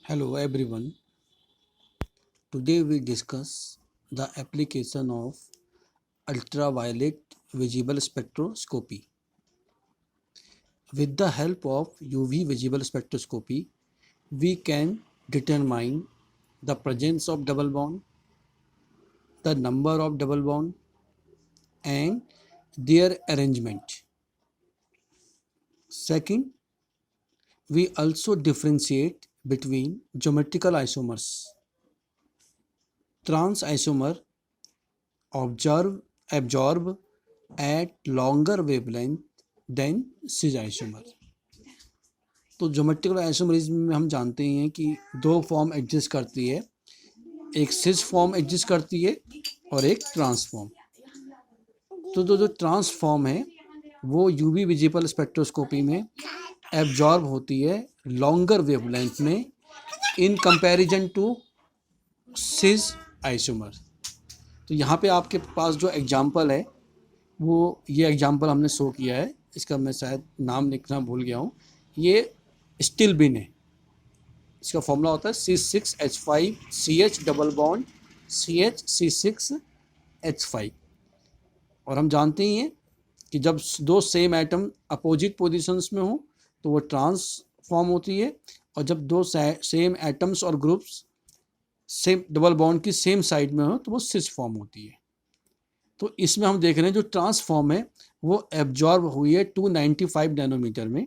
Hello everyone. Today we discuss the application of ultraviolet visible spectroscopy. With the help of UV visible spectroscopy, we can determine the presence of double bond, the number of double bond and their arrangement. Second, we also differentiate between geometrical isomers. Trans isomer absorb at longer wavelength than cis isomer. तो geometrical isomerism में हम जानते हैं कि दो form exist करती है, एक सिस फॉर्म एग्जिस्ट करती है और एक ट्रांसफॉर्म। तो जो ट्रांसफॉर्म है वो यूवी विजिबल स्पेक्ट्रोस्कोपी में एब्जॉर्ब होती है लॉन्गर वेवलेंथ में in comparison to cis isomer. तो यहाँ पे आपके पास जो एग्जांपल है वो ये एग्जांपल हमने शो किया है, इसका मैं शायद नाम लिखना भूल गया हूँ। ये स्टील बिन है, इसका फॉर्मूला होता है C6H5CH double bond CH C6H5। और हम जानते ही हैं कि जब दो सेम एटम अपोजिट पोजीशंस में हो तो वो ट्रांस फॉर्म होती है, और जब दो सेम एटम्स और ग्रुप्स सेम डबल बॉन्ड की सेम साइड में हो तो वो सिस फॉर्म होती है। तो इसमें हम देख रहे हैं जो ट्रांसफॉर्म है वो एब्जॉर्ब हुई है 295 नैनोमीटर में,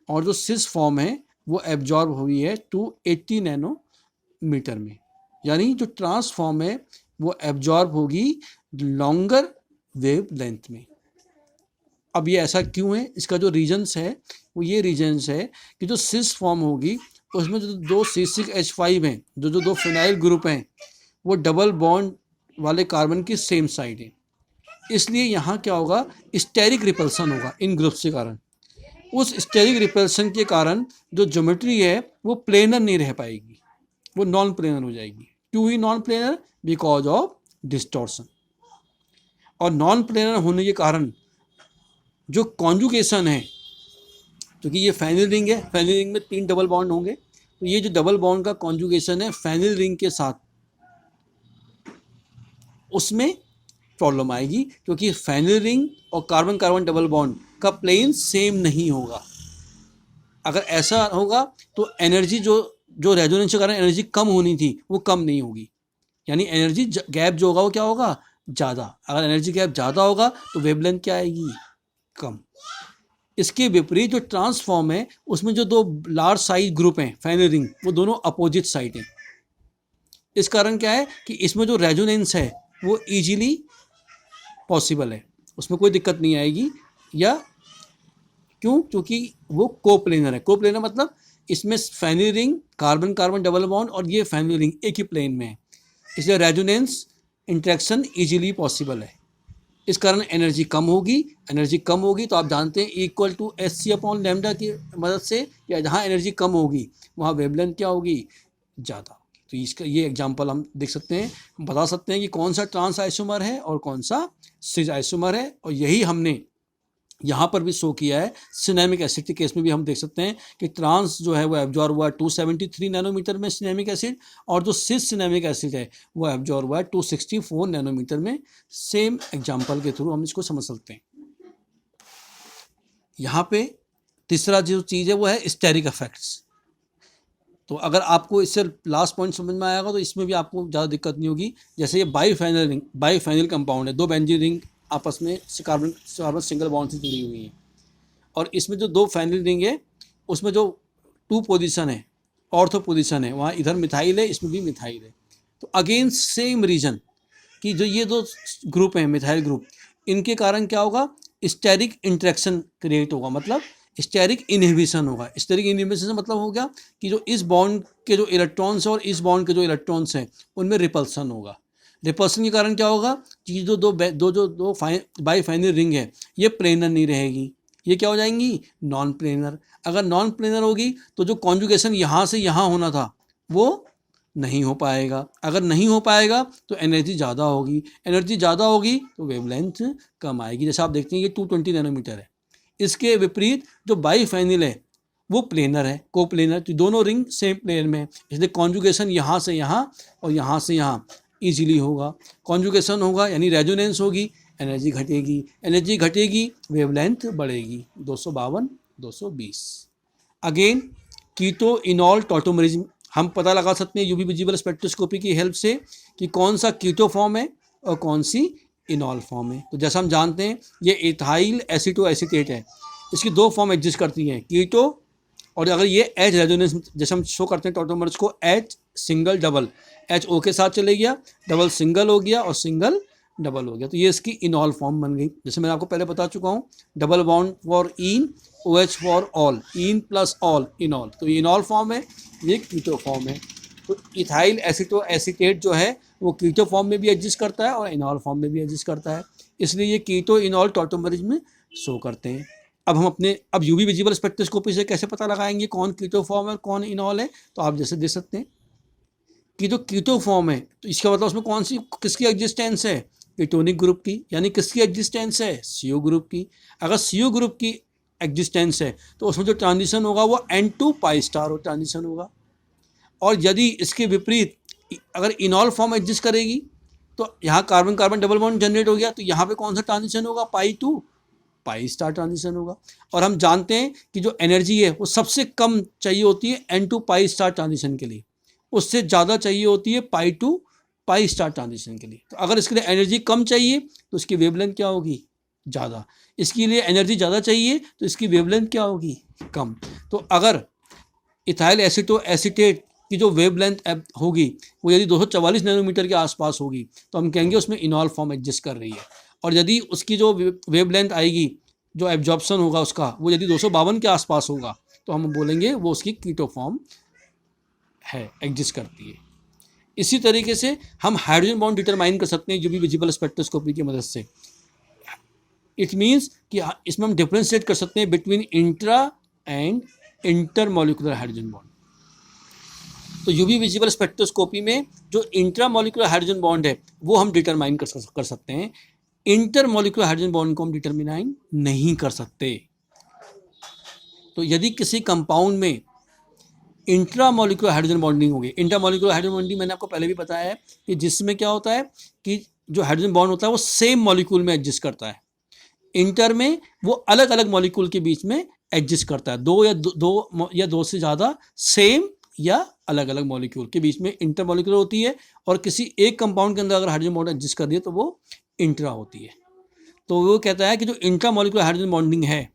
और जो सिस फॉर्म है वो एब्जॉर्ब हुई है 280 नैनोमीटर में। यानी जो ट्रांसफॉर्म है वो एब्जॉर्ब होगी लॉन्गर वेव लेंथ में। अब ये ऐसा क्यों है, इसका जो रीजन्स है वो ये रीजन्स है कि जो सिस फॉर्म होगी उसमें जो दो C6H5 हैं, जो दो फिनाइल ग्रुप हैं, वो डबल बॉन्ड वाले कार्बन की सेम साइड है। इसलिए यहाँ क्या होगा, स्टेरिक रिपल्सन होगा इन ग्रुप्स के कारण। उस स्टेरिक रिपल्सन के कारण जो ज्योमेट्री है वो प्लेनर नहीं रह पाएगी, वो नॉन प्लेनर हो जाएगी। क्यों ही non planar? Because of distortion. और नॉन प्लेनर होने के कारण जो कॉन्जुगेशन है, क्योंकि ये फेनिल रिंग है, फेनिल रिंग में 3 डबल बॉन्ड होंगे, तो ये जो डबल बॉन्ड का कॉन्जुगेशन है फेनिल रिंग के साथ, उसमें प्रॉब्लम आएगी, क्योंकि फेनिल रिंग और कार्बन कार्बन डबल बॉन्ड का प्लेन सेम नहीं होगा। अगर ऐसा होगा तो एनर्जी जो रेजोनेंस के कारण एनर्जी कम होनी थी वो कम नहीं होगी, यानी एनर्जी गैप जो होगा वो क्या होगा, ज़्यादा। अगर एनर्जी गैप ज़्यादा होगा तो वेवलेंथ क्या आएगी, कम। इसके विपरीत जो ट्रांसफॉर्म है उसमें जो दो लार्ज साइज ग्रुप हैं फेनिल रिंग, वो दोनों अपोजिट साइड हैं। इस कारण क्या है कि इसमें जो रेजोनेंस है वो इजीली पॉसिबल है, उसमें कोई दिक्कत नहीं आएगी। या क्यों? क्योंकि वो कोप्लेनर है। कोप्लेनर मतलब इसमें phenyl ring, carbon carbon double bond और ये फेनिल रिंग एक ही प्लेन में है, इसलिए रेजोनेंस इंटरेक्शन इजीली पॉसिबल है। इस कारण एनर्जी कम होगी। एनर्जी कम होगी तो आप जानते हैं इक्वल टू Hc/λ की मदद से, या जहाँ एनर्जी कम होगी वहाँ वेवलेंथ क्या होगी, ज़्यादा होगी। तो इसका ये एग्जांपल हम देख सकते हैं, बता सकते हैं कि कौन सा ट्रांस आइसोमर है और कौन सा सिस आइसोमर है। और यही हमने यहाँ पर भी शो किया है। सिनेमिक एसिड के केस में भी हम देख सकते हैं कि ट्रांस जो है वो एब्जॉर्ब हुआ 273 नैनोमीटर में सिनेमिक एसिड, और जो सिस सिनेमिक एसिड है वो एब्जॉर्ब हुआ 264 नैनोमीटर में। सेम एग्जांपल के थ्रू हम इसको समझ सकते हैं। यहाँ पे तीसरा जो चीज़ है वो है स्टेरिक इफेक्ट्स। तो अगर आपको इससे लास्ट पॉइंट समझ में आएगा तो इसमें भी आपको ज़्यादा दिक्कत नहीं होगी। जैसे ये बाईफेनिल कंपाउंड है, 2 बेंजीन रिंग आपस में कार्बन सिंगल बॉन्ड से जुड़ी हुई है, और इसमें जो 2 फेनिल रिंग है उसमें जो 2 पोजीशन है, ऑर्थो पोजीशन है, वहाँ इधर मिथाइल है, इसमें भी मिथाइल है। तो अगेन सेम रीजन कि जो ये 2 ग्रुप हैं मिथाइल ग्रुप, इनके कारण क्या होगा, स्टेरिक इंटरेक्शन क्रिएट होगा, मतलब स्टेरिक इनहिबिशन होगा। स्टेरिक इनहिबिशन से मतलब हो गया कि जो इस बॉन्ड के जो इलेक्ट्रॉन्स हैं और इस बॉन्ड के जो इलेक्ट्रॉन्स हैं उनमें रिपल्सन होगा। रिपल्सन के कारण क्या होगा कि जो दो बाईफेनिल रिंग है ये प्लेनर नहीं रहेगी, ये क्या हो जाएंगी, नॉन प्लेनर। अगर नॉन प्लेनर होगी तो जो कॉन्जुगेशन यहाँ से यहाँ होना था वो नहीं हो पाएगा। अगर नहीं हो पाएगा तो एनर्जी ज़्यादा होगी, एनर्जी ज़्यादा होगी तो वेवलेंथ कम आएगी। जैसे आप देखते हैं ये 220 नैनोमीटर है। इसके विपरीत जो बाईफेनिल है वो प्लेनर है, कोप्लेनर, तो दोनों रिंग सेम प्लेन में है, इसलिए कॉन्जुगेशन यहाँ से यहाँ और यहाँ से यहाँ इजीली होगा। कॉन्जुगेशन होगा यानी रेजोनेंस होगी, एनर्जी घटेगी, एनर्जी घटेगी, वेवलेंथ बढ़ेगी। 252, 220। अगेन कीटो इनॉल टॉटोमरिज्म हम पता लगा सकते हैं यूवी विजिबल स्पेक्ट्रोस्कोपी की हेल्प से कि कौन सा कीटो फॉर्म है और कौन सी इनॉल फॉर्म है। तो जैसा हम जानते हैं ये इथाइल एसीटोएसीटेट है, इसकी दो फॉर्म एग्जिस्ट करती हैं, कीटो, और अगर ये एच रेजोनेंस जैसे हम शो करते हैं टॉटोमर्स को, H single double, H O के साथ चले गया, डबल सिंगल हो गया और सिंगल डबल हो गया, तो ये इसकी इनॉल फॉर्म बन गई। जैसे मैंने आपको पहले बता चुका हूँ, double bond for ene, O H for ol, ene plus ol, enol, तो ये इनॉल फॉर्म है, ये कीटो फॉर्म है। तो इथाइल एसीटोएसीटेट जो है वो कीटो फॉर्म में भी एग्जिस्ट करता है और इनॉल फॉर्म में भी एग्जिस्ट करता है, इसलिए ये कीटो इनॉल टॉटोमरिज्म में शो करते हैं। अब यूवी विजिबल स्पेक्ट्रोस्कोपी से कैसे पता लगाएंगे कौन कीटो फॉर्म है और कौन इनॉल है, तो आप जैसे देख सकते हैं कि जो कीटो फॉर्म है तो इसका मतलब उसमें कौन सी किसकी एग्जिस्टेंस है, कीटोनिक ग्रुप की, यानी किसकी एग्जिस्टेंस है, CO ग्रुप की। अगर CO ग्रुप की एग्जिस्टेंस है तो उसमें जो ट्रांजिशन होगा वो N2 पाई स्टार ट्रांजिशन होगा, और यदि इसके विपरीत अगर इनॉल फॉर्म एग्जिस्ट करेगी तो यहाँ carbon carbon double bond generate हो गया, तो यहाँ पे कौन सा ट्रांजिशन होगा, π2 पाई स्टार ट्रांजिशन होगा। और हम जानते हैं कि जो एनर्जी है वो सबसे कम चाहिए होती है N2 पाई स्टार ट्रांजिशन के लिए, उससे ज़्यादा चाहिए होती है π2 पाई स्टार ट्रांजिशन के लिए। तो अगर इसके लिए एनर्जी कम चाहिए तो इसकी वेवलेंथ क्या होगी, ज़्यादा, इसके लिए एनर्जी ज़्यादा चाहिए तो इसकी वेवलेंथ क्या होगी, कम। तो अगर इथाइल एसीटोएसीटेट की जो वेवलेंथ होगी वो यदि 244 नैनोमीटर के आसपास होगी तो हम कहेंगे उसमें इनॉल फॉर्म एग्जिस्ट कर रही है, और यदि उसकी जो वेवलेंथ आएगी, जो एब्जॉर्प्शन होगा उसका, वो यदि 252 के आसपास होगा तो हम बोलेंगे वो उसकी कीटो फॉर्म है, एग्जिस्ट करती है। इसी तरीके से हम हाइड्रोजन बॉन्ड डिटरमाइन कर सकते हैं यूवी विजिबल स्पेक्ट्रोस्कोपी की मदद से। इट मीन्स कि इसमें हम डिफरेंशिएट कर सकते हैं between intra and intermolecular hydrogen bond. तो यूवी विजिबल स्पेक्ट्रोस्कोपी में जो इंट्रामॉलिक्यूलर हाइड्रोजन बॉन्ड है वो हम डिटरमाइन कर सकते हैं, इंटरमॉलिक्यूलर हाइड्रोजन बॉन्ड को हम डिटरमाइन नहीं कर सकते। तो यदि किसी कंपाउंड में इंट्रामॉलिक्यूलर हाइड्रोजन बॉन्डिंग होगी, इंटरमॉलिक्यूलर हाइड्रोजन बॉन्डिंग मैंने आपको पहले भी बताया है कि जिसमें क्या होता है कि जो हाइड्रोजन बॉन्ड होता है वो सेम मॉलिक्यूल में एग्जिस्ट करता है, इंटर में वो अलग अलग मॉलिक्यूल के बीच में एग्जिस्ट करता है, दो या दो से ज़्यादा सेम या अलग अलग मॉलिक्यूल के बीच में इंटर मॉलिक्यूलर होती है, और किसी एक कंपाउंड के अंदर अगर हाइड्रोजन बॉन्ड एग्जिस्ट कर दिए तो वो इंट्रा होती है। तो वो कहता है कि जो इंट्रा मॉलिक्यूलर हाइड्रोजन बॉन्डिंग है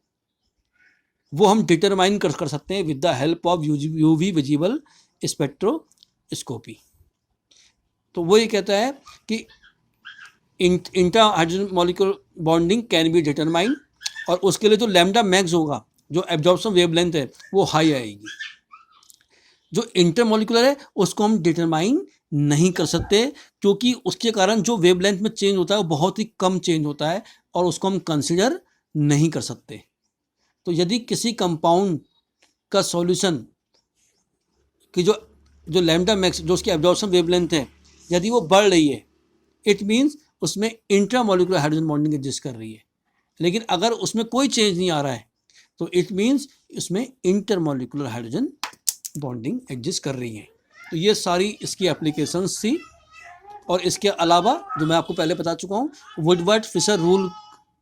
वो हम डिटरमाइन कर सकते हैं with the help of UV visible spectroscopy. तो वो ये कहता है कि intra hydrogen molecular bonding can be determine, और उसके लिए जो लैम्डा मैक्स होगा, जो एब्जॉर्प्शन वेवलेंथ है वो हाई आएगी। जो इंटरमॉलिक्यूलर है उसको हम डिटरमाइन नहीं कर सकते क्योंकि उसके कारण जो वेवलेंथ में चेंज होता है वो बहुत ही कम चेंज होता है और उसको हम कंसिडर नहीं कर सकते। तो यदि किसी कंपाउंड का सॉल्यूशन कि जो लैम्डा मैक्स, जो उसकी एब्जॉर्प्शन वेवलेंथ है, यदि वो बढ़ रही है, इट मीन्स उसमें इंट्रामॉलिक्यूलर हाइड्रोजन बॉन्डिंग एग्जिस्ट कर रही है। लेकिन अगर उसमें कोई चेंज नहीं आ रहा है तो इट मीन्स उसमें इंटरमॉलिक्यूलर हाइड्रोजन बॉन्डिंग एग्जिस्ट कर रही है। तो ये सारी इसकी एप्लीकेशंस थी, और इसके अलावा जो मैं आपको पहले बता चुका हूँ, वुडवर्ड फिशर रूल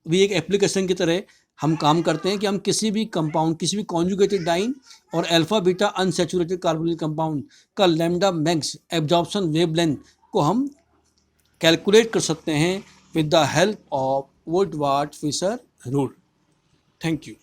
भी एक एप्लीकेशन की तरह हम काम करते हैं कि हम किसी भी कंपाउंड, किसी भी कॉन्जुगेटेड डाइन और alpha beta unsaturated carbonyl compound का लैम्डा मैक्स एब्जॉर्प्शन वेवलेंथ को हम कैलकुलेट कर सकते हैं with the help of Woodward Fisher rule. Thank you.